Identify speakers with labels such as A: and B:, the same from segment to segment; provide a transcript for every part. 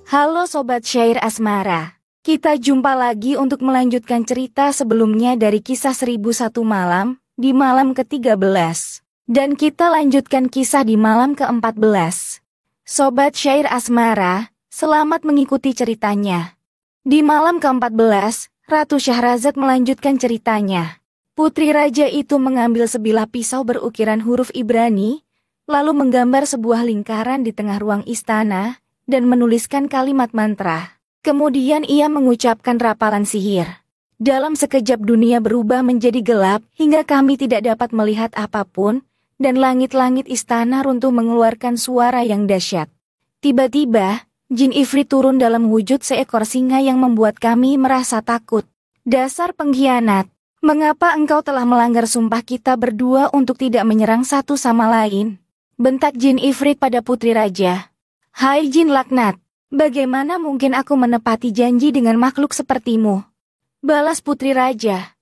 A: Halo Sobat Syair Asmara. Kita jumpa lagi untuk melanjutkan cerita sebelumnya dari kisah 1001 malam, di malam ke-13. Dan kita lanjutkan kisah di malam ke-14. Sobat Syair Asmara, selamat mengikuti ceritanya. Di malam ke-14, Ratu Syahrazad melanjutkan ceritanya. Putri Raja itu mengambil sebilah pisau berukiran huruf Ibrani, lalu menggambar sebuah lingkaran di tengah ruang istana, dan menuliskan kalimat mantra. Kemudian ia mengucapkan rapalan sihir. Dalam sekejap dunia berubah menjadi gelap hingga kami tidak dapat melihat apapun, dan langit-langit istana runtuh mengeluarkan suara yang dahsyat. Tiba-tiba, jin ifrit turun dalam wujud seekor singa yang membuat kami merasa takut. Dasar pengkhianat, mengapa engkau telah melanggar sumpah kita berdua untuk tidak menyerang satu sama lain? Bentak jin ifrit pada Putri Raja. Hai jin laknat, bagaimana mungkin aku menepati janji dengan makhluk sepertimu? Balas Putri Raja.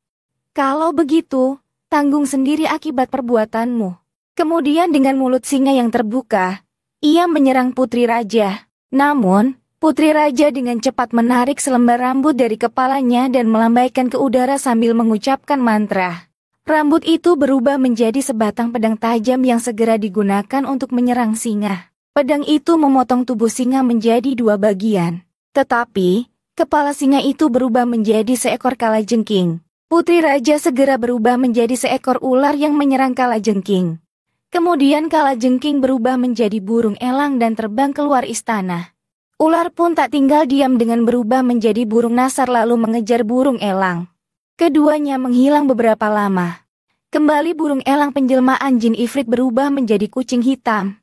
A: Kalau begitu, tanggung sendiri akibat perbuatanmu. Kemudian dengan mulut singa yang terbuka, ia menyerang Putri Raja. Namun, Putri Raja dengan cepat menarik selembar rambut dari kepalanya dan melambaikan ke udara sambil mengucapkan mantra. Rambut itu berubah menjadi sebatang pedang tajam yang segera digunakan untuk menyerang singa. Pedang itu memotong tubuh singa menjadi dua bagian. Tetapi, kepala singa itu berubah menjadi seekor kalajengking. Putri Raja segera berubah menjadi seekor ular yang menyerang kalajengking. Kemudian kalajengking berubah menjadi burung elang dan terbang keluar istana. Ular pun tak tinggal diam dengan berubah menjadi burung nasar lalu mengejar burung elang. Keduanya menghilang beberapa lama. Kembali burung elang penjelmaan jin ifrit berubah menjadi kucing hitam.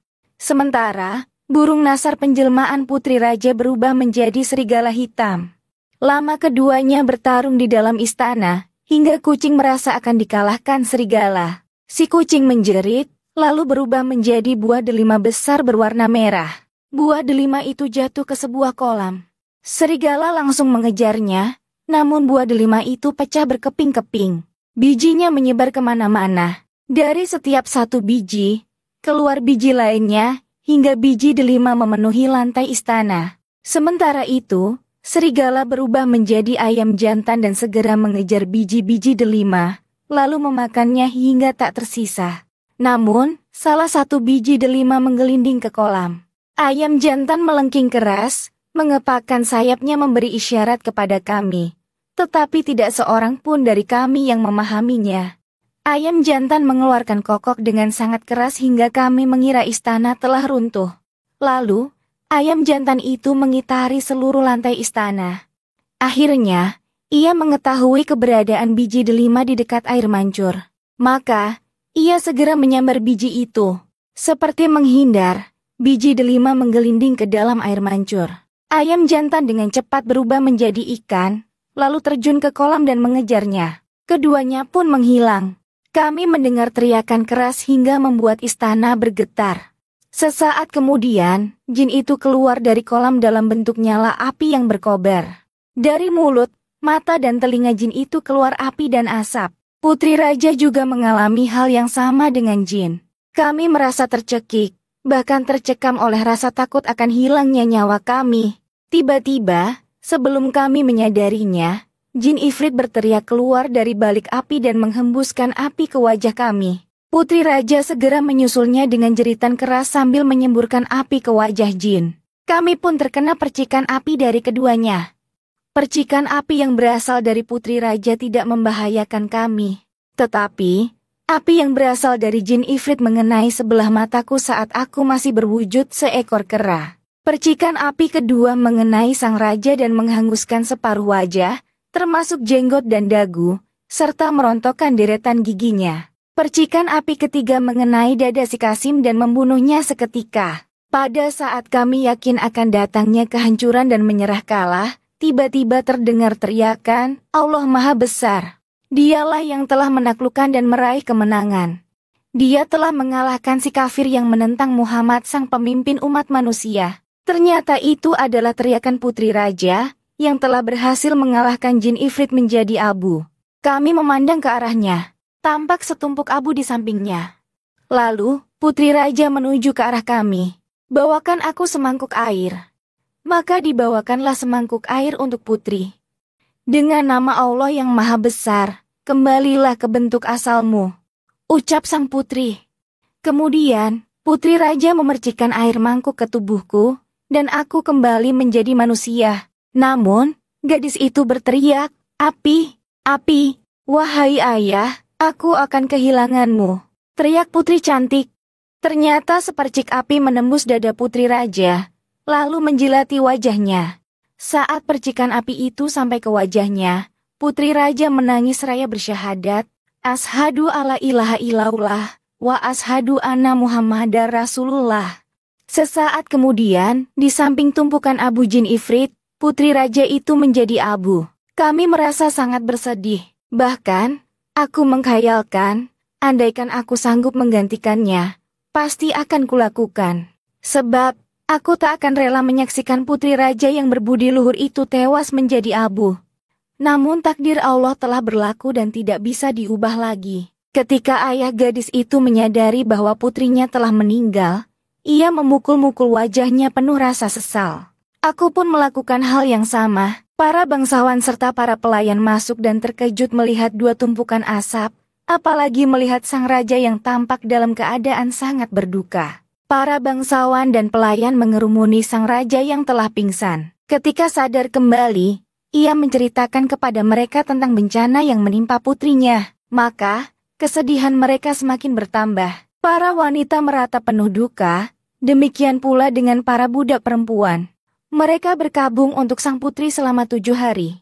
A: Sementara, burung nasar penjelmaan Putri Raja berubah menjadi serigala hitam. Lama keduanya bertarung di dalam istana, hingga kucing merasa akan dikalahkan serigala. Si kucing menjerit, lalu berubah menjadi buah delima besar berwarna merah. Buah delima itu jatuh ke sebuah kolam. Serigala langsung mengejarnya, namun buah delima itu pecah berkeping-keping. Bijinya menyebar kemana-mana. Dari setiap satu biji, keluar biji lainnya, hingga biji delima memenuhi lantai istana. Sementara itu, serigala berubah menjadi ayam jantan dan segera mengejar biji-biji delima, lalu memakannya hingga tak tersisa. Namun, salah satu biji delima menggelinding ke kolam. Ayam jantan melengking keras, mengepakkan sayapnya memberi isyarat kepada kami. Tetapi tidak seorang pun dari kami yang memahaminya. Ayam jantan mengeluarkan kokok dengan sangat keras hingga kami mengira istana telah runtuh. Lalu, ayam jantan itu mengitari seluruh lantai istana. Akhirnya, ia mengetahui keberadaan biji delima di dekat air mancur. Maka, ia segera menyambar biji itu. Seperti menghindar, biji delima menggelinding ke dalam air mancur. Ayam jantan dengan cepat berubah menjadi ikan, lalu terjun ke kolam dan mengejarnya. Keduanya pun menghilang. Kami mendengar teriakan keras hingga membuat istana bergetar. Sesaat kemudian, jin itu keluar dari kolam dalam bentuk nyala api yang berkobar. Dari mulut, mata dan telinga jin itu keluar api dan asap. Putri Raja juga mengalami hal yang sama dengan jin. Kami merasa tercekik, bahkan tercekam oleh rasa takut akan hilangnya nyawa kami. Tiba-tiba, sebelum kami menyadarinya, jin ifrit berteriak keluar dari balik api dan menghembuskan api ke wajah kami. Putri Raja segera menyusulnya dengan jeritan keras sambil menyemburkan api ke wajah jin. Kami pun terkena percikan api dari keduanya. Percikan api yang berasal dari Putri Raja tidak membahayakan kami. Tetapi, api yang berasal dari jin ifrit mengenai sebelah mataku saat aku masih berwujud seekor kera. Percikan api kedua mengenai sang raja dan menghanguskan separuh wajah, termasuk jenggot dan dagu, serta merontokkan deretan giginya. Percikan api ketiga mengenai dada si Kasim dan membunuhnya seketika. Pada saat kami yakin akan datangnya kehancuran dan menyerah kalah, tiba-tiba terdengar teriakan, Allah Maha Besar. Dialah yang telah menaklukkan dan meraih kemenangan. Dia telah mengalahkan si kafir yang menentang Muhammad sang pemimpin umat manusia. Ternyata itu adalah teriakan Putri Raja, yang telah berhasil mengalahkan jin ifrit menjadi abu. Kami memandang ke arahnya. Tampak setumpuk abu di sampingnya. Lalu, Putri Raja menuju ke arah kami. Bawakan aku semangkuk air. Maka dibawakanlah semangkuk air untuk putri. Dengan nama Allah yang Maha Besar, kembalilah ke bentuk asalmu, ucap sang putri. Kemudian, putri raja memercikkan air mangkuk ke tubuhku, dan aku kembali menjadi manusia. Namun, gadis itu berteriak, "Api, api, wahai ayah, aku akan kehilanganmu," teriak putri cantik. Ternyata sepercik api menembus dada putri raja, lalu menjilati wajahnya. Saat percikan api itu sampai ke wajahnya, putri raja menangis seraya bersyahadat, "Ashadu alla ilaha illallah, wa ashadu anna Muhammadar Rasulullah." Sesaat kemudian, di samping tumpukan abu jin ifrit, putri raja itu menjadi abu. Kami merasa sangat bersedih. Bahkan, aku menghayalkan, andaikan aku sanggup menggantikannya, pasti akan kulakukan. Sebab, aku tak akan rela menyaksikan putri raja yang berbudi luhur itu tewas menjadi abu. Namun takdir Allah telah berlaku dan tidak bisa diubah lagi. Ketika ayah gadis itu menyadari bahwa putrinya telah meninggal, ia memukul-mukul wajahnya penuh rasa sesal. Aku pun melakukan hal yang sama. Para bangsawan serta para pelayan masuk dan terkejut melihat dua tumpukan asap, apalagi melihat sang raja yang tampak dalam keadaan sangat berduka. Para bangsawan dan pelayan mengerumuni sang raja yang telah pingsan. Ketika sadar kembali, ia menceritakan kepada mereka tentang bencana yang menimpa putrinya. Maka, kesedihan mereka semakin bertambah. Para wanita merata penuh duka, demikian pula dengan para budak perempuan. Mereka berkabung untuk sang putri selama 7 hari.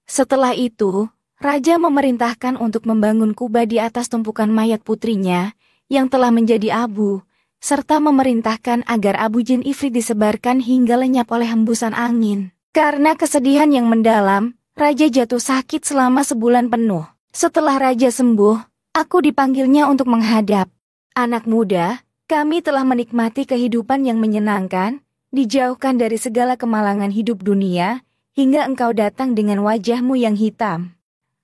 A: Setelah itu, raja memerintahkan untuk membangun kubah di atas tumpukan mayat putrinya yang telah menjadi abu, serta memerintahkan agar abu jin ifrit disebarkan hingga lenyap oleh hembusan angin. Karena kesedihan yang mendalam, raja jatuh sakit selama sebulan penuh. Setelah raja sembuh, aku dipanggilnya untuk menghadap. "Anak muda, kami telah menikmati kehidupan yang menyenangkan, dijauhkan dari segala kemalangan hidup dunia, hingga engkau datang dengan wajahmu yang hitam.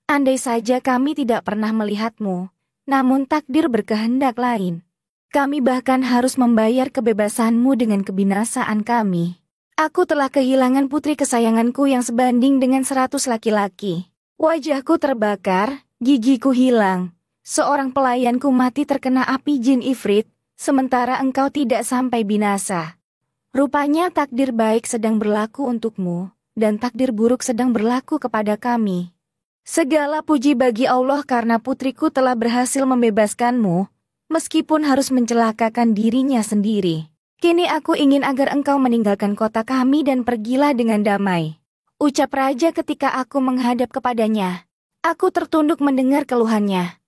A: Andai saja kami tidak pernah melihatmu, namun takdir berkehendak lain. Kami bahkan harus membayar kebebasanmu dengan kebinasaan kami. Aku telah kehilangan putri kesayanganku yang sebanding dengan 100 laki-laki. Wajahku terbakar, gigiku hilang. Seorang pelayanku mati terkena api jin ifrit, sementara engkau tidak sampai binasa. Rupanya takdir baik sedang berlaku untukmu, dan takdir buruk sedang berlaku kepada kami. Segala puji bagi Allah karena putriku telah berhasil membebaskanmu, meskipun harus mencelakakan dirinya sendiri. Kini aku ingin agar engkau meninggalkan kota kami dan pergilah dengan damai," ucap raja ketika aku menghadap kepadanya. Aku tertunduk mendengar keluhannya.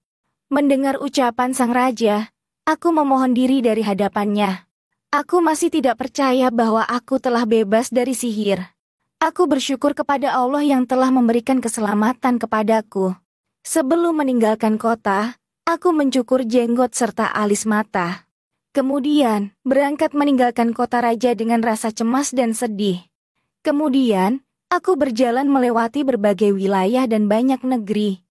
A: Mendengar ucapan sang raja, aku memohon diri dari hadapannya. Aku masih tidak percaya bahwa aku telah bebas dari sihir. Aku bersyukur kepada Allah yang telah memberikan keselamatan kepadaku. Sebelum meninggalkan kota, aku mencukur jenggot serta alis mata. Kemudian, berangkat meninggalkan kota raja dengan rasa cemas dan sedih. Kemudian, aku berjalan melewati berbagai wilayah dan banyak negeri.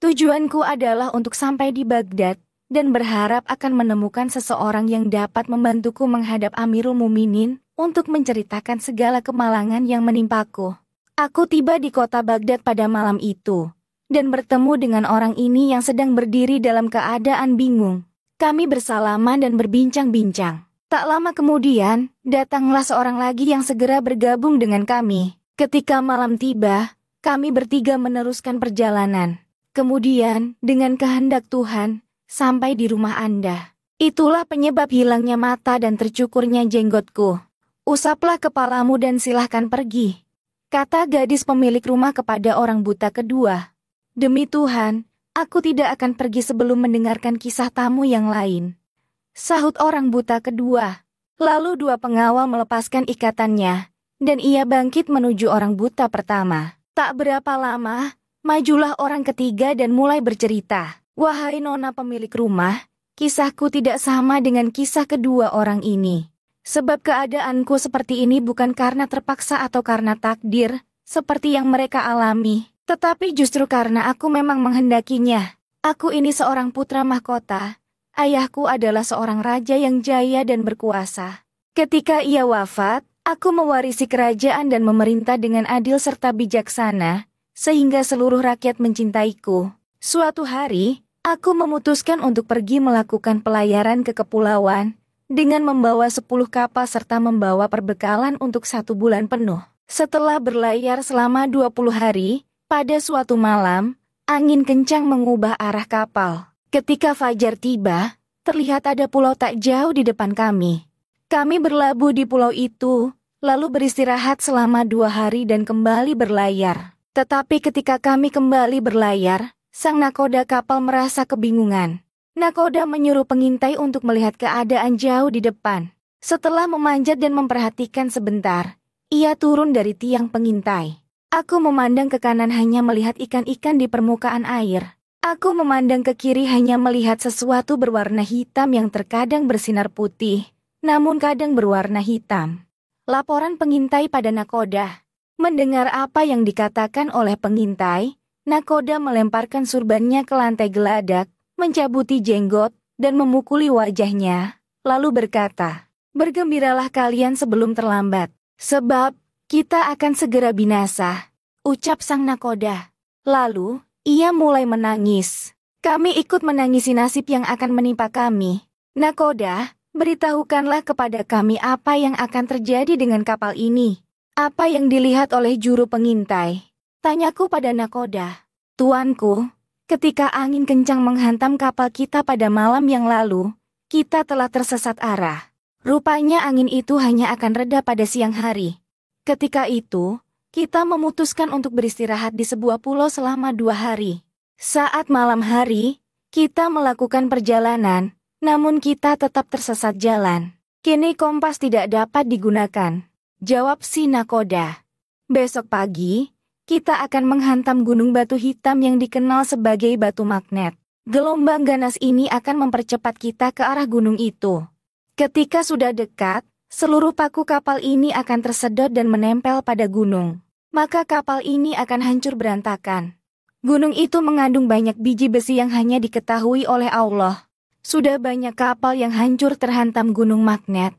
A: Tujuanku adalah untuk sampai di Baghdad, dan berharap akan menemukan seseorang yang dapat membantuku menghadap Amirul Muminin untuk menceritakan segala kemalangan yang menimpaku. Aku tiba di kota Baghdad pada malam itu, dan bertemu dengan orang ini yang sedang berdiri dalam keadaan bingung. Kami bersalaman dan berbincang-bincang. Tak lama kemudian, datanglah seorang lagi yang segera bergabung dengan kami. Ketika malam tiba, kami bertiga meneruskan perjalanan. Kemudian, dengan kehendak Tuhan, sampai di rumah Anda. Itulah penyebab hilangnya mata dan tercukurnya jenggotku. Usaplah kepalamu dan silahkan pergi, kata gadis pemilik rumah kepada orang buta kedua. Demi Tuhan, aku tidak akan pergi sebelum mendengarkan kisah tamu yang lain, sahut orang buta kedua. Lalu dua pengawal melepaskan ikatannya, dan ia bangkit menuju orang buta pertama. Tak berapa lama, majulah orang ketiga dan mulai bercerita. "Wahai nona pemilik rumah, kisahku tidak sama dengan kisah kedua orang ini. Sebab keadaanku seperti ini bukan karena terpaksa atau karena takdir, seperti yang mereka alami, tetapi justru karena aku memang menghendakinya. Aku ini seorang putra mahkota. Ayahku adalah seorang raja yang jaya dan berkuasa. Ketika ia wafat, Aku mewarisi kerajaan dan memerintah dengan adil serta bijaksana, sehingga seluruh rakyat mencintaiku. Suatu hari, aku memutuskan untuk pergi melakukan pelayaran ke kepulauan, dengan membawa 10 kapal serta membawa perbekalan untuk 1 bulan penuh. Setelah berlayar selama 20 hari, pada suatu malam, angin kencang mengubah arah kapal. Ketika fajar tiba, terlihat ada pulau tak jauh di depan kami. Kami berlabuh di pulau itu, lalu beristirahat selama 2 hari dan kembali berlayar. Tetapi ketika kami kembali berlayar, sang nakoda kapal merasa kebingungan. Nakoda menyuruh pengintai untuk melihat keadaan jauh di depan. Setelah memanjat dan memperhatikan sebentar, ia turun dari tiang pengintai. Aku memandang ke kanan hanya melihat ikan-ikan di permukaan air. Aku memandang ke kiri hanya melihat sesuatu berwarna hitam yang terkadang bersinar putih, namun kadang berwarna hitam. Laporan pengintai pada nakoda. Mendengar apa yang dikatakan oleh pengintai, nakoda melemparkan surbannya ke lantai geladak, mencabuti jenggot, dan memukuli wajahnya, lalu berkata, "Bergembiralah kalian sebelum terlambat, sebab kita akan segera binasa," ucap sang nakoda. Lalu, ia mulai menangis. Kami ikut menangisi nasib yang akan menimpa kami. "Nakoda, beritahukanlah kepada kami apa yang akan terjadi dengan kapal ini. Apa yang dilihat oleh juru pengintai?" Tanyaku pada nakoda. "Tuanku, ketika angin kencang menghantam kapal kita pada malam yang lalu, kita telah tersesat arah. Rupanya angin itu hanya akan reda pada siang hari. Ketika itu, kita memutuskan untuk beristirahat di sebuah pulau selama 2 hari. Saat malam hari, kita melakukan perjalanan, namun kita tetap tersesat jalan. Kini kompas tidak dapat digunakan," jawab si nakoda. "Besok pagi, kita akan menghantam gunung batu hitam yang dikenal sebagai batu magnet. Gelombang ganas ini akan mempercepat kita ke arah gunung itu. Ketika sudah dekat, seluruh paku kapal ini akan tersedot dan menempel pada gunung. Maka kapal ini akan hancur berantakan. Gunung itu mengandung banyak biji besi yang hanya diketahui oleh Allah. Sudah banyak kapal yang hancur terhantam gunung magnet.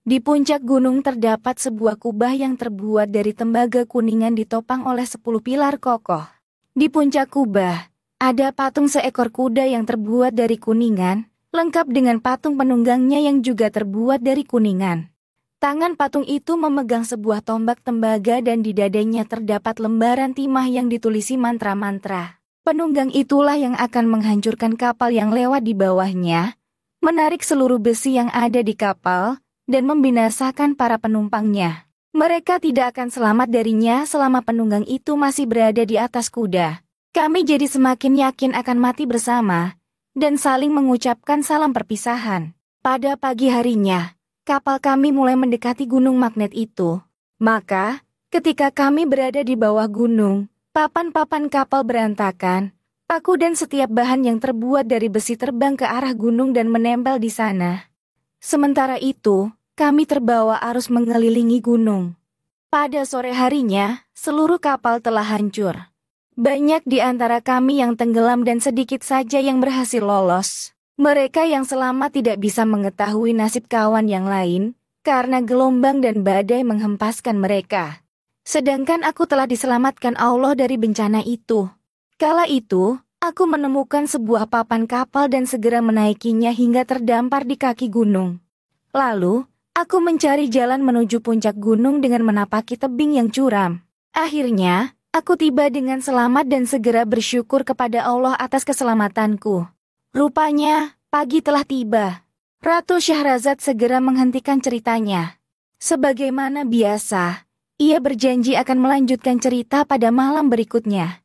A: Di puncak gunung terdapat sebuah kubah yang terbuat dari tembaga kuningan ditopang oleh 10 pilar kokoh. Di puncak kubah, ada patung seekor kuda yang terbuat dari kuningan, lengkap dengan patung penunggangnya yang juga terbuat dari kuningan. Tangan patung itu memegang sebuah tombak tembaga dan di dadanya terdapat lembaran timah yang ditulisi mantra-mantra. Penunggang itulah yang akan menghancurkan kapal yang lewat di bawahnya, menarik seluruh besi yang ada di kapal, dan membinasakan para penumpangnya. Mereka tidak akan selamat darinya selama penunggang itu masih berada di atas kuda. Kami jadi semakin yakin akan mati bersama, dan saling mengucapkan salam perpisahan. Pada pagi harinya, kapal kami mulai mendekati gunung magnet itu. Maka, ketika kami berada di bawah gunung, papan-papan kapal berantakan, paku dan setiap bahan yang terbuat dari besi terbang ke arah gunung dan menempel di sana. Sementara itu, kami terbawa arus mengelilingi gunung. Pada sore harinya, seluruh kapal telah hancur. Banyak di antara kami yang tenggelam dan sedikit saja yang berhasil lolos. Mereka yang selamat tidak bisa mengetahui nasib kawan yang lain, karena gelombang dan badai menghempaskan mereka. Sedangkan aku telah diselamatkan Allah dari bencana itu. Kala itu, aku menemukan sebuah papan kapal dan segera menaikinya hingga terdampar di kaki gunung. Lalu, aku mencari jalan menuju puncak gunung dengan menapaki tebing yang curam. Akhirnya, aku tiba dengan selamat dan segera bersyukur kepada Allah atas keselamatanku. Rupanya, pagi telah tiba. Ratu Syahrazad segera menghentikan ceritanya. Sebagaimana biasa, ia berjanji akan melanjutkan cerita pada malam berikutnya.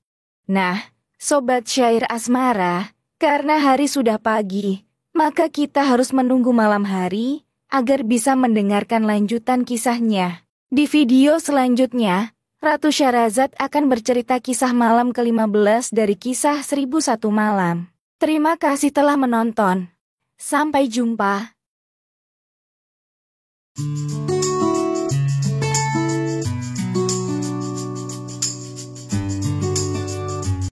A: Nah, Sobat Syair Asmara, karena hari sudah pagi, maka kita harus menunggu malam hari, agar bisa mendengarkan lanjutan kisahnya. Di video selanjutnya, Ratu Syahrazad akan bercerita kisah malam ke-15 dari kisah 1001 Malam. Terima kasih telah menonton. Sampai jumpa.